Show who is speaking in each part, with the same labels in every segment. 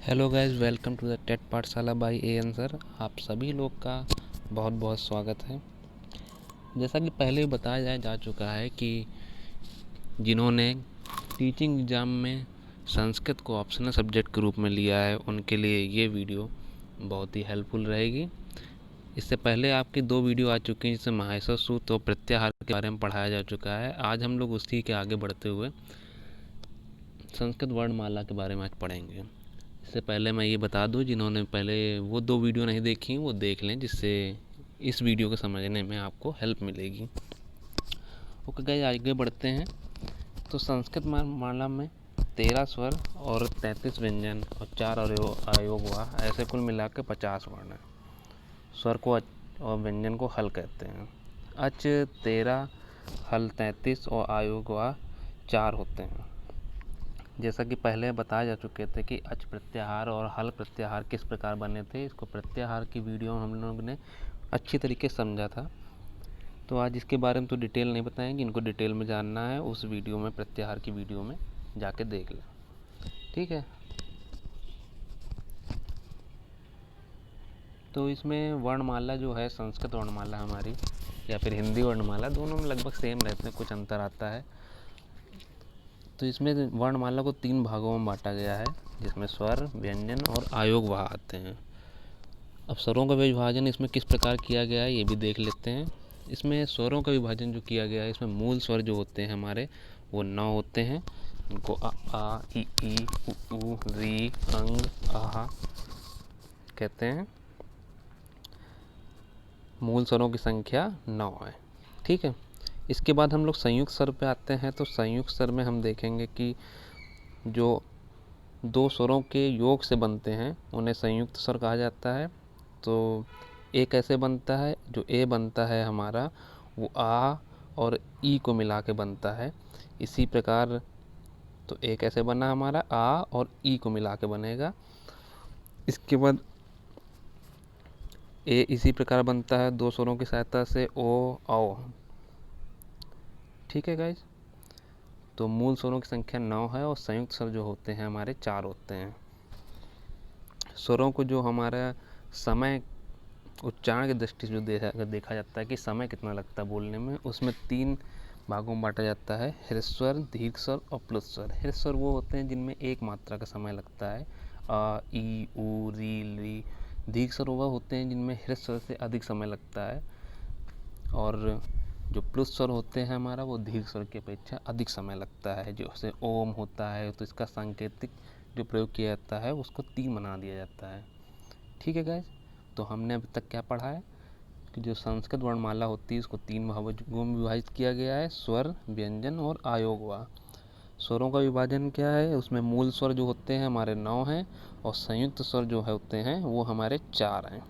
Speaker 1: Hello guys, welcome to the TET Pathshala by AN sir. आप सभी लोग का बहुत बहुत स्वागत है। जैसा कि पहले बताया जा चुका है कि जिन्होंने टीचिंग एग्ज़ाम में संस्कृत को ऑप्शनल सब्जेक्ट के रूप में लिया है उनके लिए ये वीडियो बहुत ही हेल्पफुल रहेगी। इससे पहले आपकी 2 वीडियो आ चुकी हैं जिसमें महाशय सूत्र और प्रत्याहार के बारे में पढ़ाया जा चुका है। आज हम लोग उसी के आगे बढ़ते हुए संस्कृत वर्णमाला के बारे में आज पढ़ेंगे। इससे पहले मैं ये बता दूं, जिन्होंने पहले वो 2 वीडियो नहीं देखी वो देख लें, जिससे इस वीडियो को समझने में आपको हेल्प मिलेगी। ओके गाइस, आगे बढ़ते हैं। तो संस्कृत माला में 13 स्वर और 33 व्यंजन और 4 आयोग हुआ, ऐसे कुल मिला के 50 वर्ण हैं। स्वर को और व्यंजन को हल कहते हैं। अच 13, हल 33 और आयोग हुआ 4 होते हैं। जैसा कि पहले बताया जा चुके थे कि अच प्रत्याहार और हल प्रत्याहार किस प्रकार बने थे। इसको प्रत्याहार की वीडियो हम लोगों ने अच्छी तरीके से समझा था, तो आज इसके बारे में तो डिटेल नहीं बताएंगे। इनको डिटेल में जानना है उस वीडियो में, प्रत्याहार की वीडियो में जाके देख लें, ठीक है। तो इसमें वर्णमाला जो है, संस्कृत वर्णमाला हमारी या फिर हिंदी वर्णमाला, दोनों में लगभग सेम रहते हैं, कुछ अंतर आता है। तो इसमें वर्णमाला को 3 भागों में बांटा गया है, जिसमें स्वर, व्यंजन और आयोग वहाँ आते हैं। अब स्वरों का विभाजन इसमें किस प्रकार किया गया है ये भी देख लेते हैं। इसमें स्वरों का विभाजन जो किया गया है, इसमें मूल स्वर जो होते हैं हमारे वो 9 होते हैं। इनको अ, आ, इ, उ, री, अंग, आहा कहते हैं। मूल स्वरों की संख्या 9 है, ठीक है। इसके बाद हम लोग संयुक्त स्वर पे आते हैं। तो संयुक्त स्वर में हम देखेंगे कि जो 2 स्वरों के योग से बनते हैं उन्हें संयुक्त स्वर कहा जाता है। तो ए कैसे बनता है? जो ए बनता है हमारा वो आ और ई को मिला के बनता है। इसी प्रकार तो ए कैसे बना हमारा? आ और ई को मिला के बनेगा। इसके बाद ए इसी प्रकार बनता है 2 स्वरों की सहायता से, ओ, औ, ठीक है गाइज। तो मूल स्वरों की संख्या 9 है और संयुक्त स्वर जो होते हैं हमारे 4 होते हैं। स्वरों को जो हमारा समय उच्चारण की दृष्टि से जो देखा जाता है कि समय कितना लगता है बोलने में, उसमें 3 भागों में बांटा जाता है: ह्रस्व स्वर, दीर्घ स्वर और प्लुत स्वर। ह्रस्व स्वर वो होते हैं जिनमें एक मात्रा का समय लगता है, आ, ई, उ, री, ली। दीर्घ स्वर वह होते हैं जिनमें ह्रस्व स्वर से अधिक समय लगता है, और जो प्लुत स्वर होते हैं हमारा वो दीर्घ स्वर की अपेक्षा अधिक समय लगता है। जैसे ओम होता है तो इसका सांकेतिक जो प्रयोग किया जाता है उसको 3 बना दिया जाता है, ठीक है गाइस। तो हमने अभी तक क्या पढ़ा है कि जो संस्कृत वर्णमाला होती है उसको 3 भागों में विभाजित किया गया है: स्वर, व्यंजन और आयोग हुआ। स्वरों का विभाजन क्या है? उसमें मूल स्वर जो होते हैं हमारे 9 हैं और संयुक्त स्वर जो होते हैं वो हमारे 4 हैं,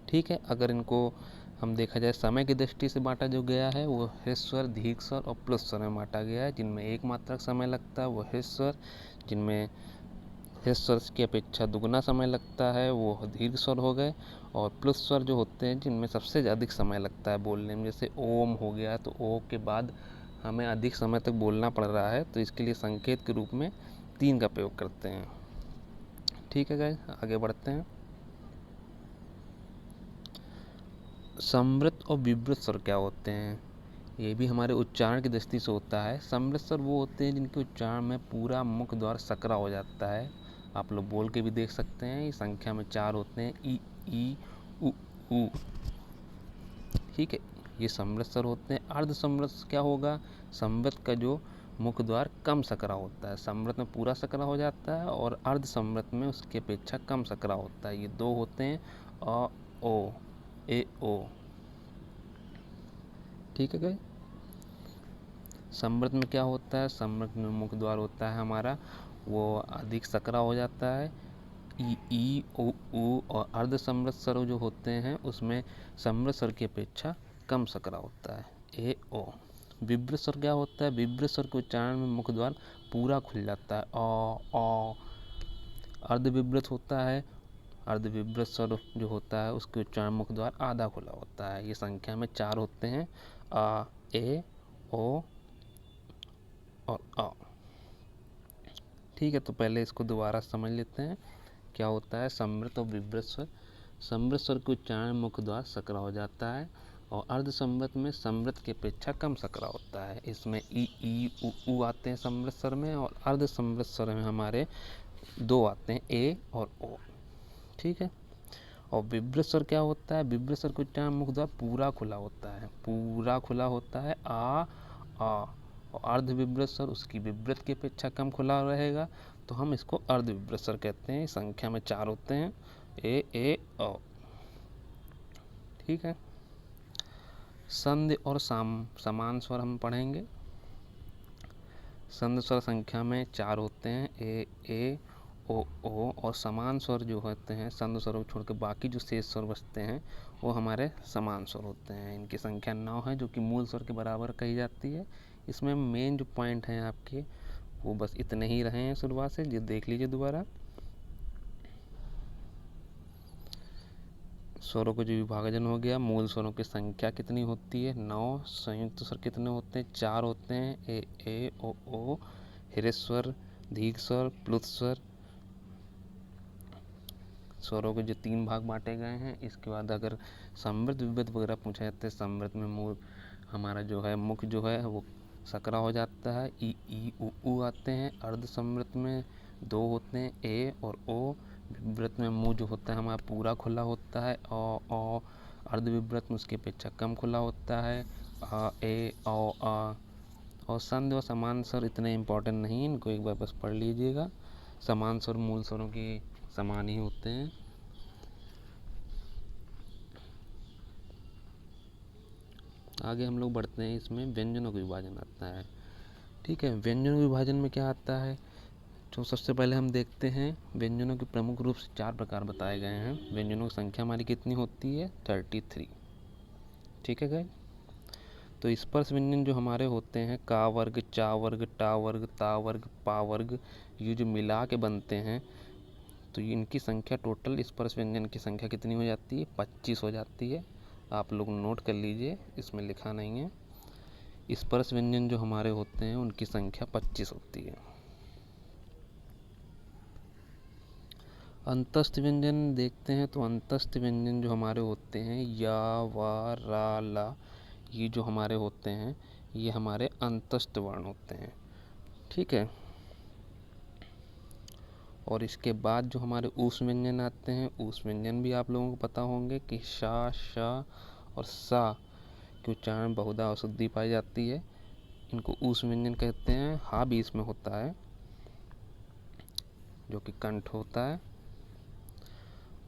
Speaker 1: ठीक है। अगर इनको हम देखा जाए समय की दृष्टि से बांटा जो गया है वो ह्रस्व स्वर, दीर्घ स्वर और प्लुत स्वर में बांटा गया है। जिनमें एक मात्रा का समय लगता है वो ह्रस्व स्वर, जिनमें ह्रस्व स्वर की अपेक्षा दुगुना समय लगता है वो दीर्घ स्वर हो गए, और प्लुत स्वर जो होते हैं जिनमें सबसे अधिक समय लगता है बोलने में। जैसे ओम हो गया तो ओ के बाद हमें अधिक समय तक बोलना पड़ रहा है, तो इसके लिए संकेत के रूप में 3 का प्रयोग करते हैं, ठीक है गाइस। आगे बढ़ते हैं। समृत और विवृत स्वर क्या होते हैं? ये भी हमारे उच्चारण की दृष्टि से होता है। समृत स्वर वो होते हैं जिनके उच्चारण में पूरा मुख द्वार सकरा हो जाता है। आप लोग बोल के भी देख सकते हैं। ये संख्या में 4 होते हैं: ई, उ, ऊ, ठीक है। ये समृत स्वर होते हैं। अर्ध समृत क्या होगा? समृत का जो मुख द्वार कम सकरा होता है। समृत में पूरा सकरा हो जाता है और अर्ध समृत में उसकी अपेक्षा कम सकरा होता है। ये 2 होते हैं: अ, ओ, ए, ओ, ठीक है गए। समृत में क्या होता है? समृत में मुख द्वार होता है हमारा वो अधिक सकरा हो जाता है, ई, ओ, ऊ। और अर्ध समृत स्वर जो होते हैं उसमें समृत स्वर की अपेक्षा कम सकरा होता है, ए, ओ। विवृत स्वर क्या होता है? विवृत स्वर के उच्चारण में मुख द्वार पूरा खुल जाता है, अ। अर्ध विवृत होता है, अर्ध विवृत स्वर जो होता है उसके उच्चारण मुख द्वार आधा खुला होता है। ये संख्या में 4 होते हैं: आ, ए, ओ और अ, ठीक है, तो पहले इसको दोबारा समझ लेते हैं क्या होता है समृत और विवृत स्वर। समृत स्वर के उच्चारण मुख द्वार सकरा हो जाता है और अर्ध समृत में समृत की अपेक्षा कम सकरा होता है। इसमें ई उ आते हैं समृत स्वर में, और अर्ध समृत स्वर में हमारे दो आते हैं, ए और ओ। ठीक है, और विवृत स्वर क्या होता है? विवृत स्वर का उच्चारण मुख द्वार पूरा खुला होता है, पूरा खुला होता है, आ और अर्ध विवृत स्वर उसकी विवृत की अपेक्षा कम खुला रहेगा, तो हम इसको अर्ध विवृत स्वर कहते हैं। संख्या में 4 होते हैं, ए ओ। ठीक है, संधि और समान स्वर हम पढ़ेंगे। संधि स्वर संख्या में 4 होते हैं, ए ओ और समान स्वर जो होते हैं, संधि स्वर को छोड़कर बाकी जो शेष स्वर बचते हैं वो हमारे समान स्वर होते हैं। इनकी संख्या 9 है, जो कि मूल स्वर के बराबर कही जाती है। इसमें मेन जो पॉइंट हैं आपके वो बस इतने ही रहे हैं शुरुआत से, जो देख लीजिए दोबारा। स्वरों का जो विभाजन हो गया, मूल स्वरों की संख्या कितनी होती है? 9। संयुक्त स्वर कितने होते हैं? 4 होते हैं, ए ओ। हृस्व स्वर, दीर्घ स्वर, प्लुत स्वर। स्वरों के जो 3 भाग बांटे गए हैं। इसके बाद अगर समृत विवृत वगैरह पूछा जाता है, समृत में मूल हमारा जो है मुख जो है वो सकरा हो जाता है, ई उ आते हैं। अर्ध समृत में 2 होते हैं, ए और ओ। विवृत में मुंह जो होता है हमारा पूरा खुला होता है, ओ। अर्ध विवृत में उसकी अपेक्षा कम खुला होता है, आ ए ओ आ। और संधि और समान स्वर इतने इम्पोर्टेंट नहीं है, इनको एक बार बस पढ़ लीजिएगा। समान स्वर मूल स्वरों की समान ही होते हैं। आगे हम लोग बढ़ते हैं, इसमें व्यंजनों का विभाजन आता है। ठीक है, व्यंजनों के विभाजन में क्या आता है? तो सबसे पहले हम देखते हैं व्यंजनों के प्रमुख रूप से 4 प्रकार बताए गए हैं। व्यंजनों की संख्या हमारी कितनी होती है? 33। ठीक है गाइस, तो स्पर्श व्यंजन जो हमारे होते हैं, का वर्ग, चा वर्ग, टा वर्ग, ता वर्ग, पा वर्ग, ये जो मिला के बनते हैं, तो इनकी संख्या टोटल स्पर्श व्यंजन की संख्या कितनी हो जाती है? 25 हो जाती है। आप लोग नोट कर लीजिए, इसमें लिखा नहीं है। स्पर्श व्यंजन जो हमारे होते हैं उनकी संख्या 25 होती है। अंतस्थ व्यंजन देखते हैं, तो अंतस्थ व्यंजन जो हमारे होते हैं, या, वा, रा, ला, ये जो हमारे होते हैं ये हमारे अंतस्थ वर्ण होते हैं। ठीक है, और इसके बाद जो हमारे ऊष्म व्यंजन आते हैं, ऊष्म व्यंजन भी आप लोगों को पता होंगे कि शा, शा और सा के उच्चारण बहुधा अशुद्धि पाई जाती है, इनको ऊष्म व्यंजन कहते हैं। हा भी इसमें होता है, जो कि कंठ होता है।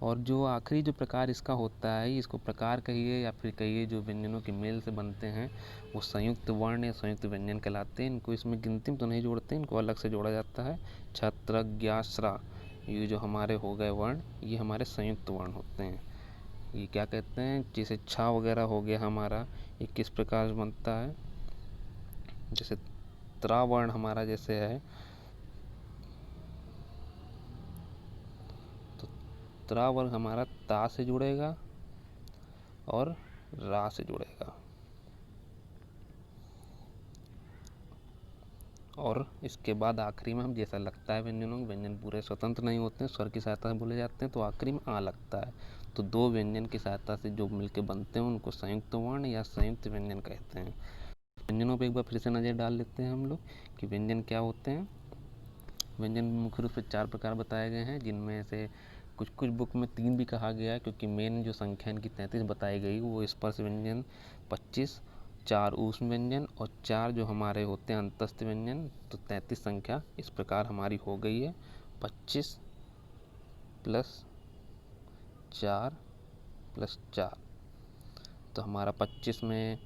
Speaker 1: और जो आखिरी जो प्रकार इसका होता है, इसको प्रकार कहिए या फिर कहिए जो व्यंजनों के मेल से बनते हैं, वो संयुक्त वर्ण या संयुक्त व्यंजन कहलाते हैं। इनको इसमें गिनती में तो नहीं जोड़ते, इनको अलग से जोड़ा जाता है। छत्र, ज्ञा, श्रा, ये जो हमारे हो गए वर्ण, ये हमारे संयुक्त वर्ण होते हैं। ये क्या कहते हैं? जैसे छा वगैरह हो गया हमारा, ये किस प्रकार से बनता है? जैसे त्रा वर्ण हमारा जैसे है, तो त्रा वर्ण हमारा ता से जुड़ेगा और रा से जुड़ेगा। और इसके बाद आखिरी में हम जैसा लगता है व्यंजनों, व्यंजन पूरे स्वतंत्र नहीं होते हैं, स्वर की सहायता से बोले जाते हैं, तो आखिरी में आ लगता है। तो 2 व्यंजन की सहायता से जो मिलके बनते हैं उनको संयुक्त वर्ण या संयुक्त व्यंजन कहते हैं। व्यंजनों पे एक बार फिर से नज़र डाल लेते हैं हम लोग कि व्यंजन क्या होते हैं। व्यंजन मुख्य रूप से 4 प्रकार बताए गए हैं, जिनमें से कुछ कुछ बुक में 3 भी कहा गया है, क्योंकि मेन जो संख्या इनकी 33 बताई गई वो स्पर्श व्यंजन 25, 4 ऊष्म व्यंजन और 4 जो हमारे होते हैं अंतस्थ व्यंजन। तो 33 संख्या इस प्रकार हमारी हो गई है, 25 प्लस 4 प्लस 4। तो हमारा 25 में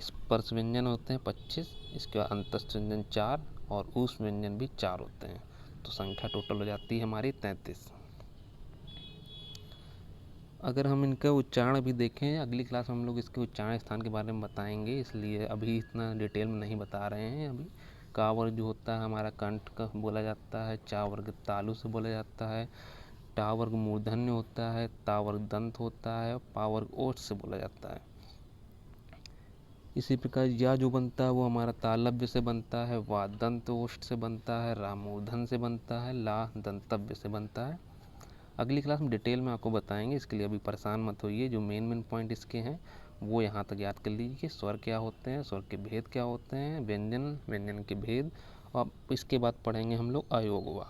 Speaker 1: स्पर्श व्यंजन होते हैं 25, इसके बाद अंतस्थ व्यंजन 4 और ऊष्म व्यंजन भी 4 होते हैं। तो संख्या टोटल हो जाती है हमारी 33। अगर हम इनका उच्चारण भी देखें, अगली क्लास में हम लोग इसके उच्चारण स्थान के बारे में बताएंगे, इसलिए अभी इतना डिटेल में नहीं बता रहे हैं। अभी का वर्ग जो होता है हमारा कंठ का बोला जाता है, चा वर्ग तालु से बोला जाता है, टा वर्ग मूर्धन्य होता है, ता वर्ग दंत होता है, पा वर्ग ओठ से बोला जाता है। इसी प्रकार या जो बनता है वो हमारा तालव्य से बनता है, वा दंत ओष्ठ से बनता है, रा मूर्धन से बनता है, ला दंतव्य से बनता है। अगली क्लास में डिटेल में आपको बताएंगे, इसके लिए अभी परेशान मत होइए। जो मेन पॉइंट इसके हैं वो यहाँ तक याद कर लीजिए कि स्वर क्या होते हैं, स्वर के भेद क्या होते हैं, व्यंजन के भेद। और इसके बाद पढ़ेंगे हम लोग अयोगवा।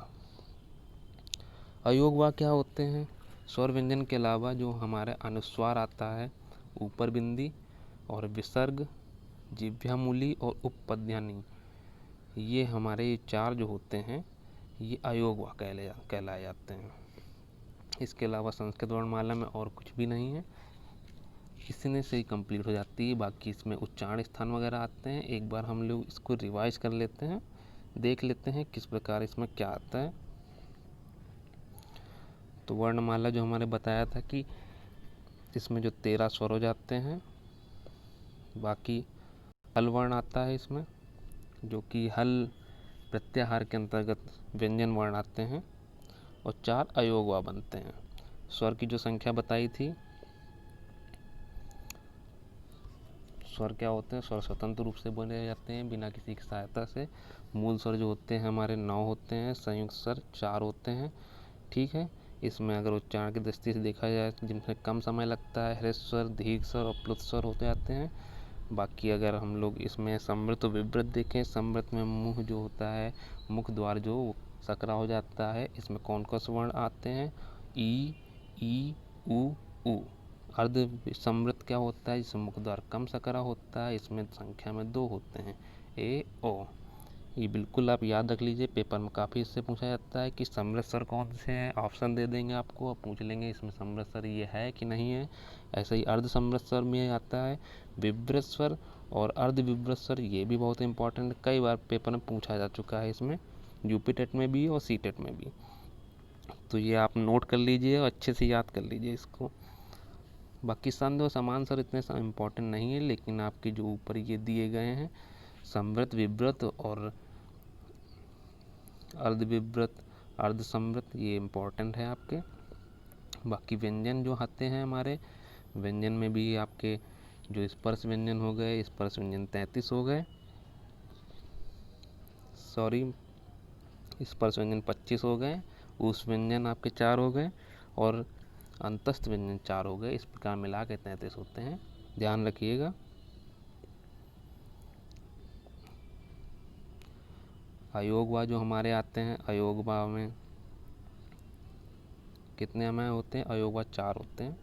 Speaker 1: अयोगवा क्या होते हैं? स्वर व्यंजन के अलावा जो हमारे अनुस्वार आता है, ऊपर बिंदी और विसर्ग, जिह्वामूली और उपपद्यानी, ये हमारे चार जो होते हैं ये अयोगवा कहलाए जाते हैं। इसके अलावा संस्कृत वर्णमाला में और कुछ भी नहीं है, इतने से ही कंप्लीट हो जाती है। बाकी इसमें उच्चारण स्थान वगैरह आते हैं, एक बार हम लोग इसको रिवाइज कर लेते हैं, देख लेते हैं किस प्रकार इसमें क्या आता है। तो वर्णमाला जो हमारे बताया था कि इसमें जो 13 स्वर हो जाते हैं, बाकी हल वर्ण आता है इसमें, जो कि हल प्रत्याहार के अंतर्गत व्यंजन वर्ण आते हैं, और 4 अयोगवा बनते हैं। स्वर की जो संख्या बताई थी, स्वर क्या होते हैं? स्वर स्वतंत्र रूप से बोले जाते हैं बिना किसी की सहायता से। मूल स्वर जो होते हैं हमारे 9 होते हैं, संयुक्त स्वर 4 होते हैं, ठीक है। इसमें अगर उच्चारण की दृष्टि से देखा जाए जिनमें कम समय लगता है, ह्रस्व स्वर, दीर्घ स्वर और प्लुत स्वर होते जाते हैं। बाकी अगर हम लोग इसमें समृत और विवृत देखें, समृत में मुंह जो होता है, मुख द्वार जो सकरा हो जाता है, इसमें कौन कौन से वर्ण आते हैं? ई उ। अर्ध समृत क्या होता है? जिसमें मुख द्वार कम सकरा होता है, इसमें संख्या में 2 होते हैं, ए ओ। ये बिल्कुल आप याद रख लीजिए, पेपर में काफ़ी इससे पूछा जाता है कि समृत स्वर कौन से हैं। ऑप्शन दे देंगे आपको और पूछ लेंगे इसमें समृत स्वर ये है कि नहीं है। ऐसे ही अर्ध समृत स्वर में आता है विवृत स्वर और अर्ध विवृत स्वर, ये भी बहुत इंपॉर्टेंट, कई बार पेपर में पूछा जा चुका है इसमें, यूपी टेट में भी और सी टेट में भी। तो ये आप नोट कर लीजिए और अच्छे से याद कर लीजिए इसको। बाकी संध और समान स्वर इतने इम्पोर्टेंट नहीं है, लेकिन आपके जो ऊपर ये दिए गए हैं समृत, विवृत और अर्ध विवृत, अर्ध समृत, ये इम्पोर्टेंट है आपके। बाकी व्यंजन जो आते हैं हमारे, व्यंजन में भी आपके जो स्पर्श व्यंजन हो गए, स्पर्श व्यंजन 33 हो गए, सॉरी स्पर्श व्यंजन 25 हो गए, उस व्यंजन आपके 4 हो गए और अंतस्थ व्यंजन 4 हो गए। इस प्रकार मिला के 33 होते हैं, ध्यान रखिएगा। अयोगवा जो हमारे आते हैं, अयोगवा में कितने हमें होते हैं? अयोगवा 4 होते हैं।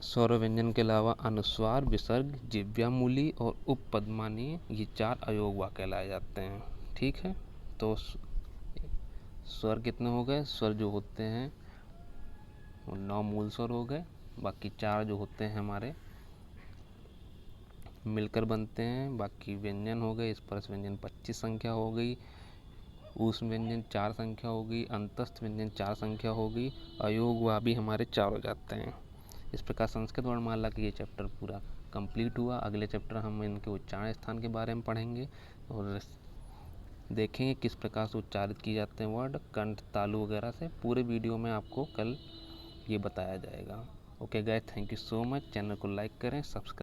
Speaker 1: स्वर व्यंजन के अलावा अनुस्वार, विसर्ग, जिह्वामूली और उपपद्मानी, ये 4 अयोगवा कहलाए जाते हैं, ठीक है। तो स्वर कितने हो गए? स्वर जो होते हैं वो 9 मूल स्वर हो गए, बाकी 4 जो होते हैं हमारे मिलकर बनते हैं। बाकी व्यंजन हो गए, स्पर्श व्यंजन 25 संख्या हो गई, ऊष्म व्यंजन 4 संख्या हो गई, अंतस्थ व्यंजन 4 संख्या हो गई, अयोगवा भी हमारे 4 हो जाते हैं। इस प्रकार संस्कृत वर्णमाला का ये चैप्टर पूरा कंप्लीट हुआ। अगले चैप्टर हम इनके उच्चारण स्थान के बारे में पढ़ेंगे और देखेंगे किस प्रकार से उच्चारित किए जाते हैं वर्ड, कंठ, तालु वगैरह से। पूरे वीडियो में आपको कल ये बताया जाएगा। Okay guys, thank you so much. Channel को लाइक करें, सब्सक्राइब